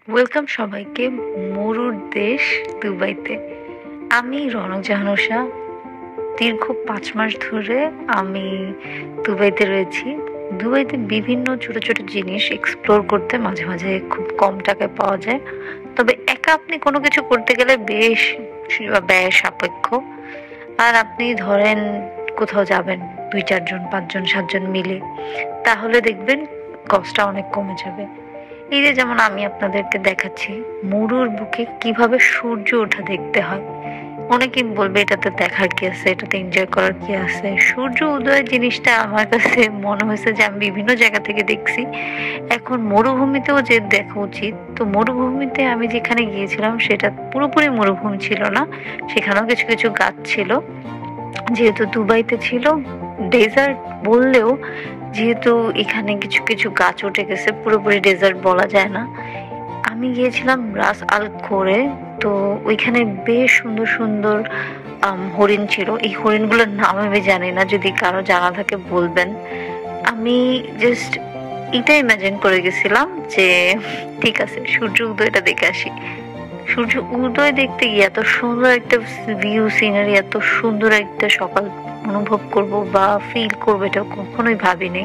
Welcome সবাইকে মরুর দেশ দুবাইতে। আমি রনক জাহানুষা। দীর্ঘ 5 মাস ধরে আমি দুবাইতে রয়েছি। দুবাইতে বিভিন্ন ছোট ছোট জিনিস এক্সপ্লোর করতে মাঝে মাঝে খুব কম টাকায় পাওয়া যায়, তবে একা আপনি কোনো কিছু করতে গেলে বেশ ব্যয় সাপেক্ষ। আর আপনি ধরেন কোথাও যাবেন 2-4 জন 5 জন 7 জন মিলে, তাহলে দেখবেন কষ্টটা অনেক কমে যাবে। এই যে যেমন আমি আপনাদেরকে দেখাচ্ছি মরুর বুকে কিভাবে সূর্য ওঠা দেখতে হয়। অনেকেই বলবে এটাতে দেখার কি আছে, এটাতে এনজয় করার কি আছে। সূর্য উদয় জিনিসটা আমার কাছে মনে হয়েছে যে আমি বিভিন্ন জায়গা থেকে দেখছি, এখন মরুভূমিতেও যে দেখা উচিত। তো মরুভূমিতে আমি যেখানে গিয়েছিলাম সেটা পুরোপুরি মরুভূমি ছিল না, সেখানেও কিছু কিছু গাছ ছিল। যেহেতু দুবাইতে ছিল ডেজার্ট বললেও, যেহেতু এখানে কিছু কিছু গাছ উঠে গেছে, পুরোপুরি ডেজার্ট বলা যায় না। আমি গিয়েছিলাম রাস আল খোরে। তো ওইখানে বেশ সুন্দর সুন্দর হরিণ ছিল। এই হরিণগুলোর নাম আমি জানি না, যদি কারো জানা থাকে বলবেন। আমি জাস্ট এটা ইমাজিন করে গেছিলাম যে ঠিক আছে সূর্য উদয়টা দেখে আসি। সূর্য উদয় দেখতে গিয়ে এত সুন্দর একটা ভিউ সিনারি, এত সুন্দর একটা সকাল অনুভব করব বা ফিল করবো, এটা কখনোই ভাবিনি।